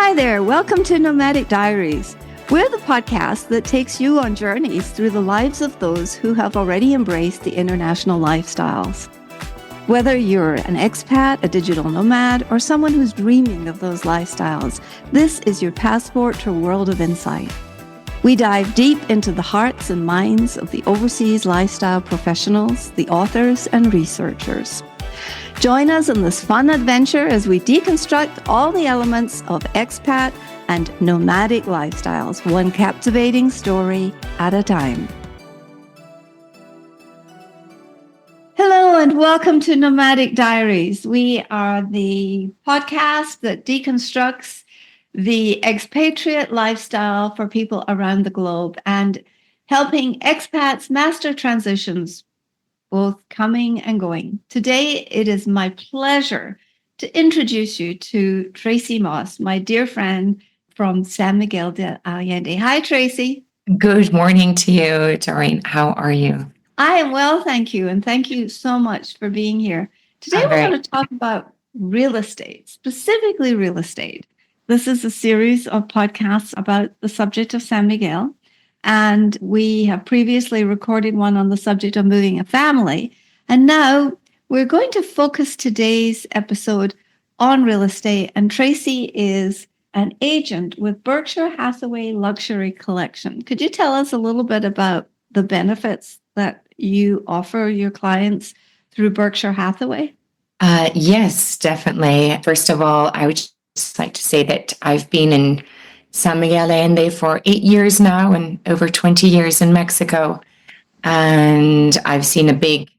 Hi there. Welcome to Nomadic Diaries. We're the podcast that takes you on journeys through the lives of those who have already embraced the international lifestyles. Whether you're an expat, a digital nomad, or someone who's dreaming of those lifestyles, this is your passport to a world of insight. We dive deep into the hearts and minds of the overseas lifestyle professionals, the authors, and researchers. Join us in this fun adventure as we deconstruct all the elements of expat and nomadic lifestyles, one captivating story at a time. Hello and welcome to Nomadic Diaries. We are the podcast that deconstructs the expatriate lifestyle for people around the globe and helping expats master transitions, both coming and going. Today, it is my pleasure to introduce you to Tracy Moss, my dear friend from San Miguel de Allende. Hi, Tracy. Good morning to you, Doreen. How are you? I am well, thank you. And thank you so much for being here. Today, we're going to talk about real estate, specifically real estate. This is a series of podcasts about the subject of San Miguel. And we have previously recorded one on the subject of moving a family. And now we're going to focus today's episode on real estate. And Tracy is an agent with Berkshire Hathaway Luxury Collection. Could you tell us a little bit about the benefits that you offer your clients through Berkshire Hathaway? Yes, definitely. First of all, I would just like to say that I've been in San Miguel de Allende for 8 years now and over 20 years in Mexico. And I've seen a big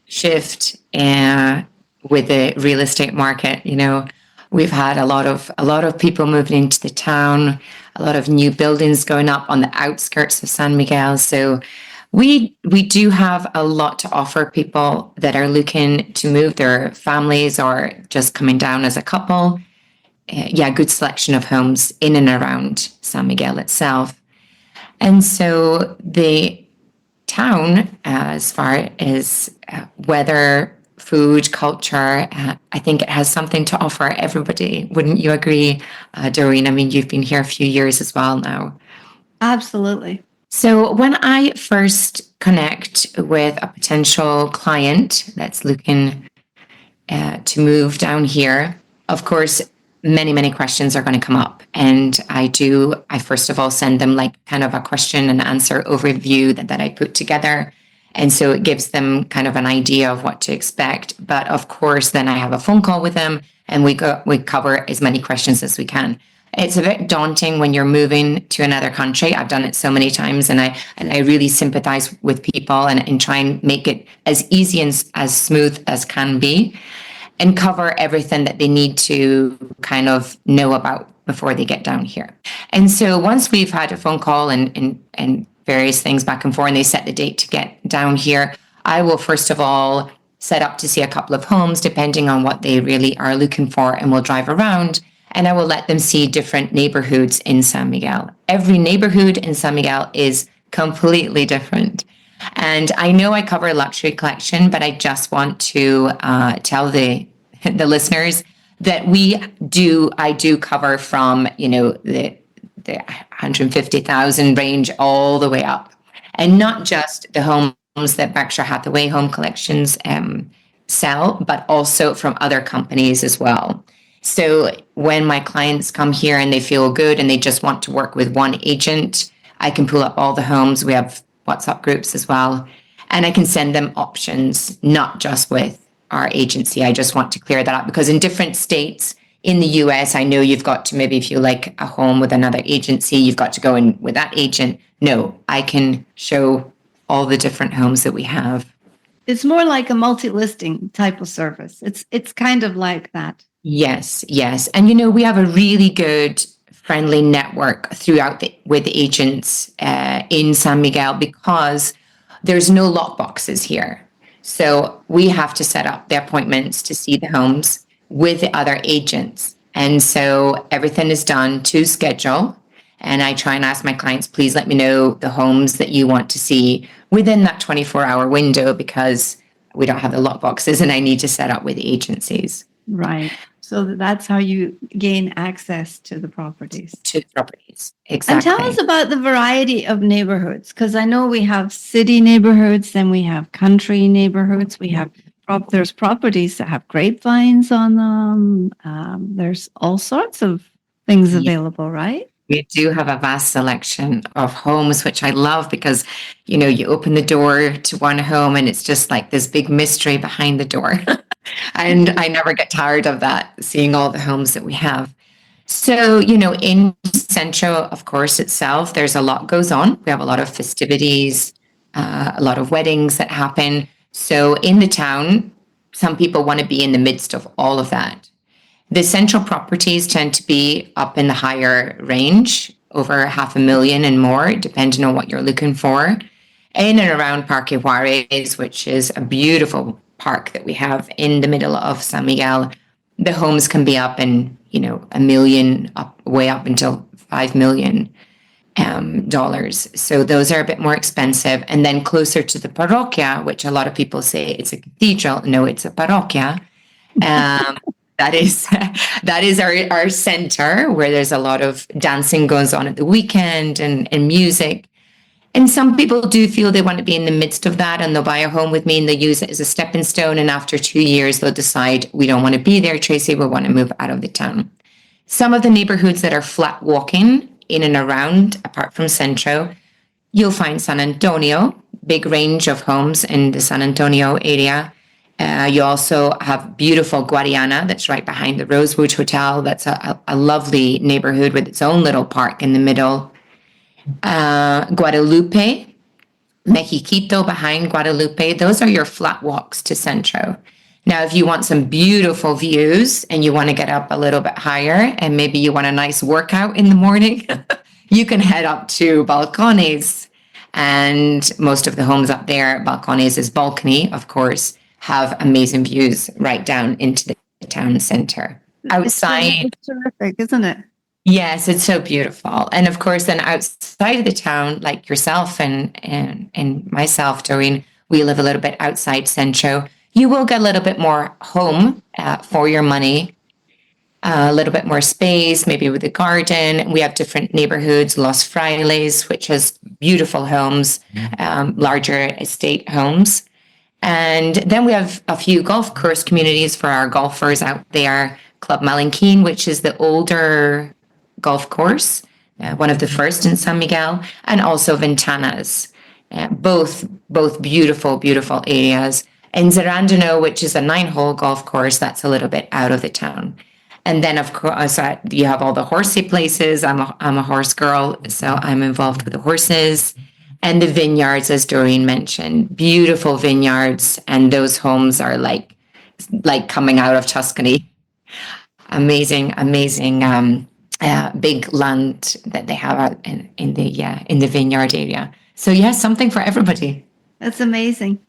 shift with the real estate market. You know, we've had a lot of people moving into the town, a lot of new buildings going up on the outskirts of San Miguel. So we do have a lot to offer people that are looking to move their families or just coming down as a couple. Good selection of homes in and around San Miguel itself. And so the town, as far as weather, food, culture, I think it has something to offer everybody. Wouldn't you agree, Doreen? I mean, you've been here a few years as well now. Absolutely. So when I first connect with a potential client that's looking to move down here, of course, many questions are going to come up. And I first of all send them like kind of a question and answer overview that I put together. And so it gives them kind of an idea of what to expect. But of course, then I have a phone call with them and we cover as many questions as we can. It's a bit daunting when you're moving to another country. I've done it so many times and I really sympathize with people and try and make it as easy and as smooth as can be, and cover everything that they need to kind of know about before they get down here. And so once we've had a phone call and various things back and forth, and they set the date to get down here, I will first of all set up to see a couple of homes, depending on what they really are looking for, and we'll drive around, and I will let them see different neighborhoods in San Miguel. Every neighborhood in San Miguel is completely different. And I know I cover a luxury collection, but I just want to tell the listeners that I do cover from, the 150,000 range all the way up. And not just the homes that Berkshire Hathaway Home Collections sell, but also from other companies as well. So when my clients come here and they feel good and they just want to work with one agent, I can pull up all the homes. We have WhatsApp groups as well. And I can send them options, not just with our agency. I just want to clear that up because in different states in the US, I know you've got to, maybe if you like a home with another agency, you've got to go in with that agent. No, I can show all the different homes that we have. It's more like a multi-listing type of service. It's kind of like that. Yes. And, we have a really good friendly network with the agents in San Miguel because there's no lockboxes here. So we have to set up the appointments to see the homes with the other agents. And so everything is done to schedule. And I try and ask my clients, please let me know the homes that you want to see within that 24-hour window because we don't have the lockboxes and I need to set up with the agencies. Right. So that's how you gain access to the properties. To the properties. And Exactly. tell us about the variety of neighborhoods, because I know we have city neighborhoods, then we have country neighborhoods. We have there's properties that have grapevines on them. There's all sorts of things Yeah. available, right? We do have a vast selection of homes, which I love because, you open the door to one home and it's just like this big mystery behind the door. And I never get tired of that, seeing all the homes that we have. So, in Centro, of course, itself, there's a lot goes on. We have a lot of festivities, a lot of weddings that happen. So in the town, some people want to be in the midst of all of that. The central properties tend to be up in the higher range, over 500,000 and more, depending on what you're looking for. In and around Parque Juarez, which is a beautiful park that we have in the middle of San Miguel, the homes can be up in, $1 million, way up until $5 million dollars. So those are a bit more expensive. And then closer to the parroquia, which a lot of people say it's a cathedral. No, it's a parroquia. That is our center where there's a lot of dancing goes on at the weekend and music. And some people do feel they want to be in the midst of that and they'll buy a home with me and they'll use it as a stepping stone. And after 2 years, they'll decide we don't want to be there, Tracy, we want to move out of the town. Some of the neighborhoods that are flat walking in and around, apart from Centro, you'll find San Antonio, big range of homes in the San Antonio area. You also have beautiful Guadiana that's right behind the Rosewood Hotel. That's a lovely neighborhood with its own little park in the middle. Guadalupe, Mexiquito behind Guadalupe, those are your flat walks to Centro. Now, if you want some beautiful views and you want to get up a little bit higher and maybe you want a nice workout in the morning, you can head up to Balcones. And most of the homes up there, Balcones is balcony, of course, have amazing views right down into the town center. Outside. It's terrific, isn't it? Yes, it's so beautiful. And of course, then outside of the town, like yourself and myself, Doreen, we live a little bit outside Centro. You will get a little bit more home for your money, a little bit more space, maybe with a garden. We have different neighborhoods, Los Frailes, which has beautiful homes, larger estate homes. And then we have a few golf course communities for our golfers out there. Club Malinquin, which is the older golf course, one of the first in San Miguel, and also Ventanas, both beautiful, beautiful areas. And Zerandino, which is a 9-hole golf course, that's a little bit out of the town. And then, of course, you have all the horsey places. I'm a horse girl, so I'm involved with the horses. And the vineyards, as Doreen mentioned, beautiful vineyards. And those homes are like coming out of Tuscany. Amazing, big land that they have out in the vineyard area. So yes, something for everybody. That's amazing.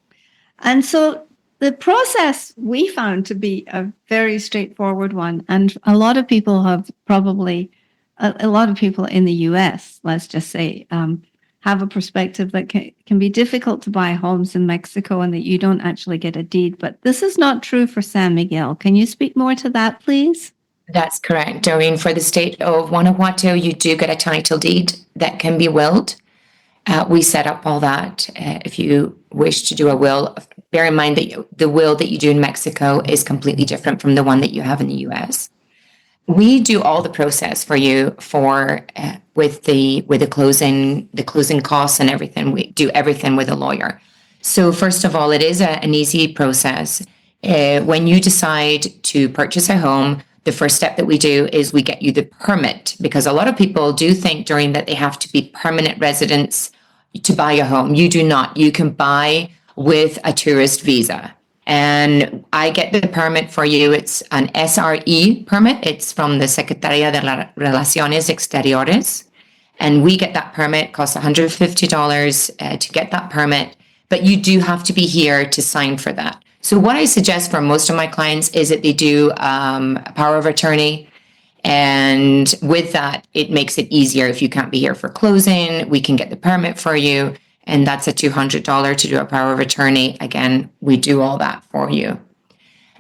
And so the process we found to be a very straightforward one. And a lot of people have probably, a lot of people in the US, let's just say, have a perspective that can be difficult to buy homes in Mexico and that you don't actually get a deed. But this is not true for San Miguel. Can you speak more to that, please? That's correct, Doreen. For the state of Guanajuato, you do get a title deed that can be willed. We set up all that. If you wish to do a will, bear in mind that the will that you do in Mexico is completely different from the one that you have in the US. We do all the process for you with the closing costs and everything. We do everything with a lawyer. So first of all, it is an easy process. When you decide to purchase a home, the first step that we do is we get you the permit, because a lot of people do think, Doreen, that they have to be permanent residents to buy a home. You do not. You can buy with a tourist visa. And I get the permit for you. It's an SRE permit. It's from the Secretaría de Relaciones Exteriores. And we get that permit. It costs $150 to get that permit. But you do have to be here to sign for that. So what I suggest for most of my clients is that they do a power of attorney. And with that, it makes it easier. If you can't be here for closing, we can get the permit for you. And that's a $200 to do a power of attorney. Again, we do all that for you.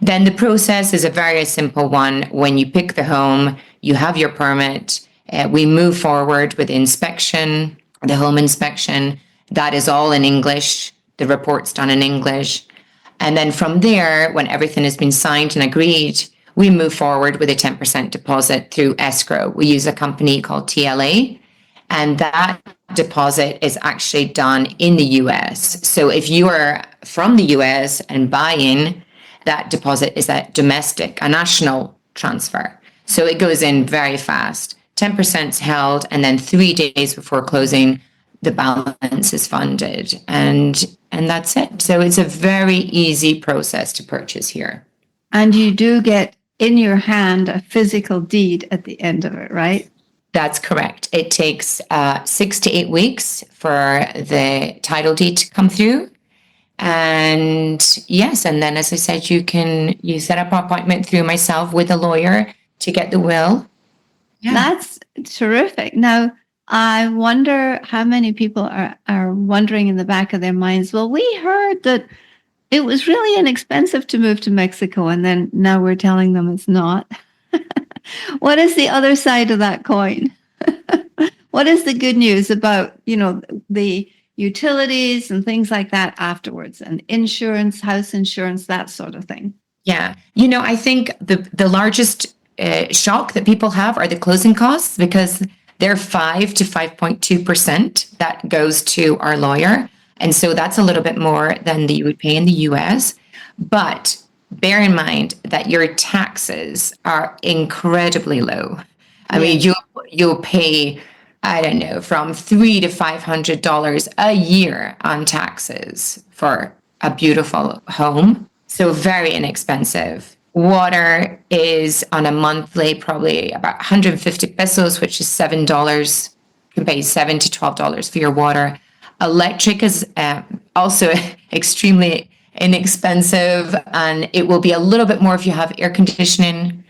Then the process is a very simple one. When you pick the home, you have your permit. We move forward with the inspection, the home inspection. That is all in English. The report's done in English. And then from there, when everything has been signed and agreed, we move forward with a 10% deposit through escrow. We use a company called TLA, and that deposit is actually done in the US. So if you are from the US and buy in, that deposit is a domestic, a national transfer. So it goes in very fast. 10% is held, and then 3 days before closing, the balance is funded. And that's it. So it's a very easy process to purchase here. And you do get in your hand a physical deed at the end of it, right? That's correct. It takes 6 to 8 weeks for the title deed to come through. And yes, and then as I said, you set up an appointment through myself with a lawyer to get the will. Yeah. That's terrific. Now, I wonder how many people are wondering in the back of their minds, well, we heard that it was really inexpensive to move to Mexico, and then now we're telling them it's not. What is the other side of that coin? What is the good news about, the utilities and things like that afterwards, and insurance, house insurance, that sort of thing? Yeah. I think the largest shock that people have are the closing costs, because they're 5 to 5.2% that goes to our lawyer. And so that's a little bit more than you would pay in the US. But bear in mind that your taxes are incredibly low. I mean, you'll pay, I don't know, from $300 to $500 a year on taxes for a beautiful home. So very inexpensive. Water is on a monthly, probably about 150 pesos, which is $7. You can pay $7 to $12 for your water. Electric is also extremely inexpensive, and it will be a little bit more if you have air conditioning,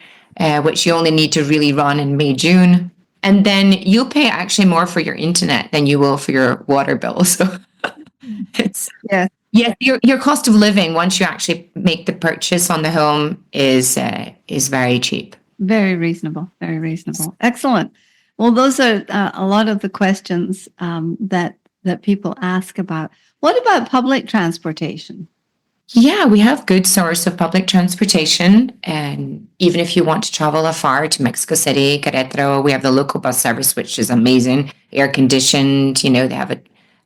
which you only need to really run in May, June. And then you'll pay actually more for your internet than you will for your water bill. So it's your cost of living once you actually make the purchase on the home is very cheap. Very reasonable. Very reasonable. Excellent. Well, those are a lot of the questions that people ask about. What about public transportation? Yeah, we have good source of public transportation. And even if you want to travel afar to Mexico City, Querétaro, we have the local bus service, which is amazing, air conditioned. They have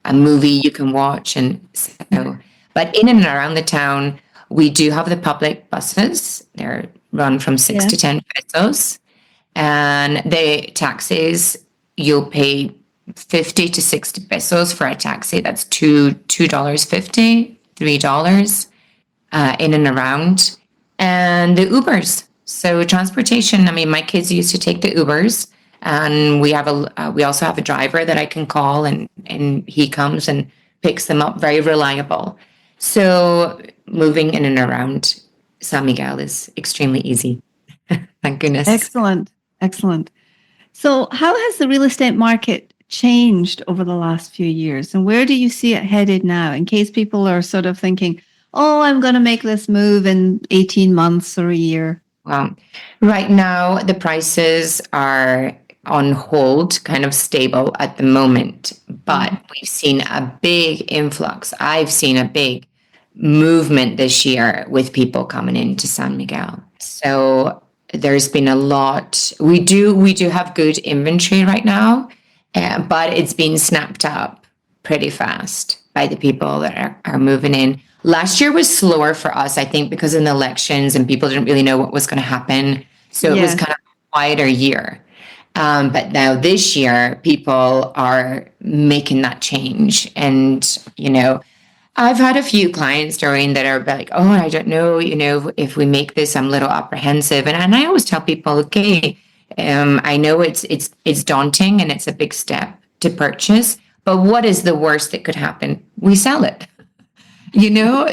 a movie you can watch. And so, but in and around the town, we do have the public buses. They're run from 6 to 10 pesos. And the taxis, you'll pay 50 to 60 pesos for a taxi. That's $2.50, $3 in and around. And the Ubers. So transportation, I mean, my kids used to take the Ubers, and we also have a driver that I can call, and he comes and picks them up, very reliable. So moving in and around San Miguel is extremely easy. Thank goodness. Excellent. So how has the real estate market changed over the last few years, and where do you see it headed now, in case people are sort of thinking, oh, I'm going to make this move in 18 months or a year? Well, right now the prices are on hold, kind of stable at the moment, but we've seen a big influx. I've seen a big movement this year with people coming into San Miguel. So there's been a lot. We do have good inventory right now, but it's been snapped up pretty fast by the people that are moving in. Last year was slower for us, I think, because of the elections and people didn't really know what was going to happen. So it was kind of a quieter year. But now this year, people are making that change. And, I've had a few clients, Doreen, that are like, oh, I don't know, if we make this, I'm a little apprehensive. And I always tell people, okay, I know it's daunting and it's a big step to purchase, but what is the worst that could happen? We sell it.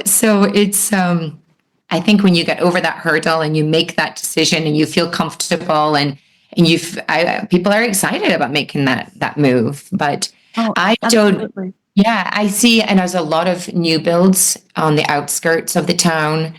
So it's, I think when you get over that hurdle and you make that decision and you feel comfortable and people are excited about making that move, but I don't, I see, and there's a lot of new builds on the outskirts of the town.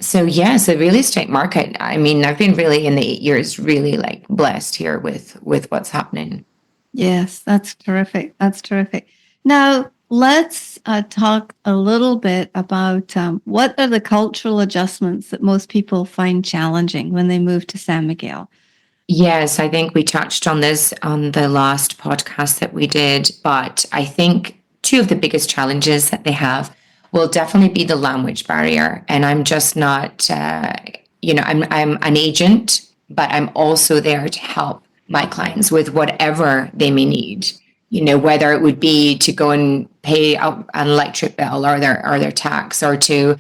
So yes, the real estate market, I mean, I've been really in the 8 years really like blessed here with what's happening. Yes, that's terrific. That's terrific. Now, let's talk a little bit about what are the cultural adjustments that most people find challenging when they move to San Miguel? Yes, I think we touched on this on the last podcast that we did, but I think two of the biggest challenges that they have will definitely be the language barrier. And I'm just not, I'm an agent, but I'm also there to help my clients with whatever they may need. Whether it would be to go and pay an electric bill or their tax, or to,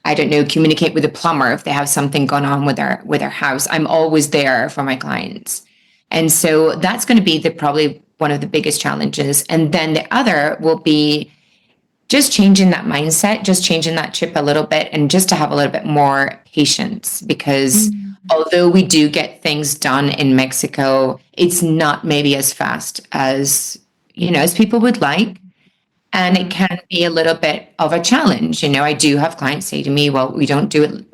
I don't know, communicate with a plumber if they have something going on with their house. I'm always there for my clients. And so that's going to be probably one of the biggest challenges. And then the other will be just changing that mindset, just changing that chip a little bit, and just to have a little bit more patience, because although we do get things done in Mexico, it's not maybe as fast as, as people would like. And it can be a little bit of a challenge. I do have clients say to me, well, we don't do it.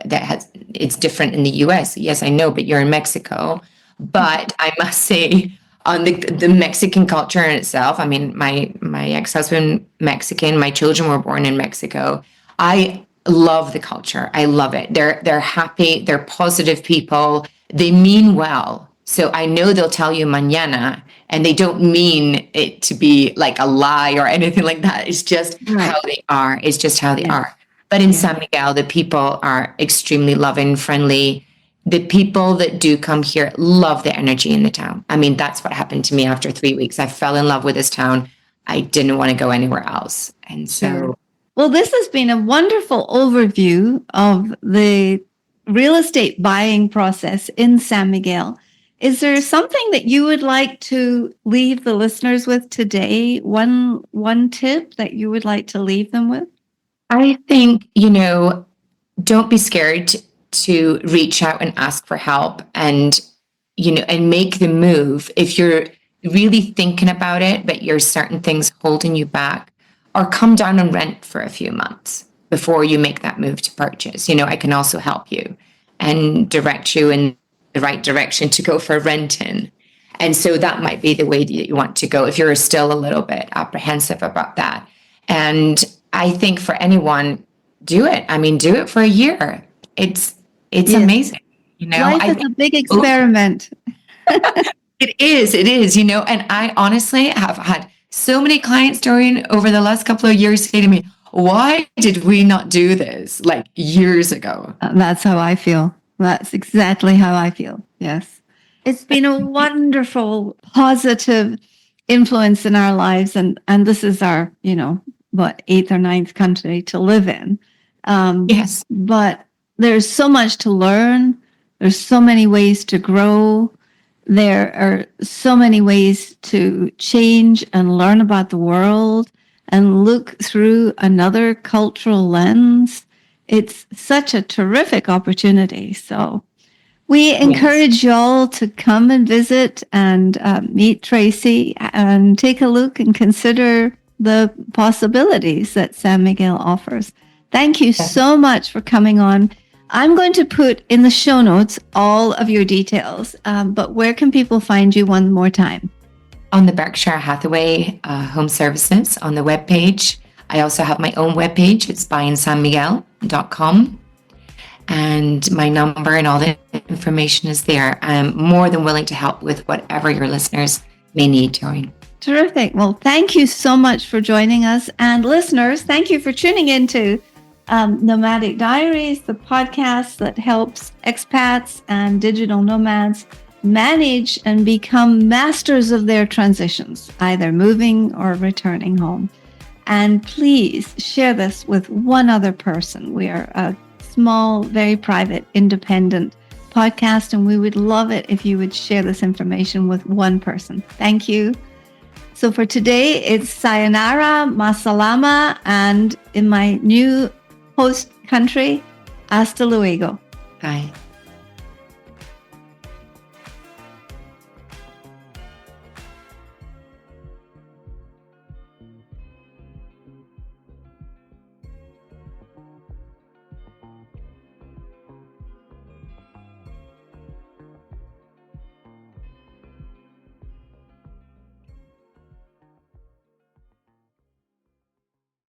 It's different in the US. Yes, I know, but you're in Mexico. But I must say, on the Mexican culture in itself, I mean, my ex-husband, Mexican, my children were born in Mexico. I love the culture. I love it. They're happy. They're positive people. They mean well. So I know they'll tell you mañana, and they don't mean it to be like a lie or anything like that. It's just how they are. It's just how they are. But in San Miguel, the people are extremely loving, friendly. The people that do come here love the energy in the town. I mean, that's what happened to me after 3 weeks. I fell in love with this town. I didn't want to go anywhere else. And so... Well, this has been a wonderful overview of the real estate buying process in San Miguel. Is there something that you would like to leave the listeners with today? One tip that you would like to leave them with? I think, don't be scared to reach out and ask for help, and, and make the move. If you're really thinking about it, but there's certain things holding you back, or come down and rent for a few months before you make that move to purchase. I can also help you and direct you in the right direction to go for renting. And so that might be the way that you want to go if you're still a little bit apprehensive about that. And I think for anyone, do it. I mean, do it for a year. It's amazing. Life is a big experiment. It is, and I honestly have had so many clients, Doreen, over the last couple of years say to me, why did we not do this like years ago? That's how I feel. That's exactly how I feel. Yes. It's been a wonderful, positive influence in our lives. And this is our, 8th or 9th country to live in. Yes. But there's so much to learn. There's so many ways to grow. There are so many ways to change and learn about the world and look through another cultural lens. It's such a terrific opportunity. So we encourage y'all to come and visit and meet Tracy and take a look and consider the possibilities that San Miguel offers. Thank you so much for coming on. I'm going to put in the show notes all of your details, but where can people find you one more time? On the Berkshire Hathaway Home Services on the webpage. I also have my own webpage. It's buyinsanmiguel.com. And my number and all the information is there. I'm more than willing to help with whatever your listeners may need, Doreen. Terrific. Well, thank you so much for joining us. And listeners, thank you for tuning into Nomadic Diaries, the podcast that helps expats and digital nomads manage and become masters of their transitions, either moving or returning home. And please share this with one other person. We are a small, very private, independent podcast, and we would love it if you would share this information with one person. Thank you. So for today, it's sayonara, masalama, and in my new host country, hasta luego. Bye.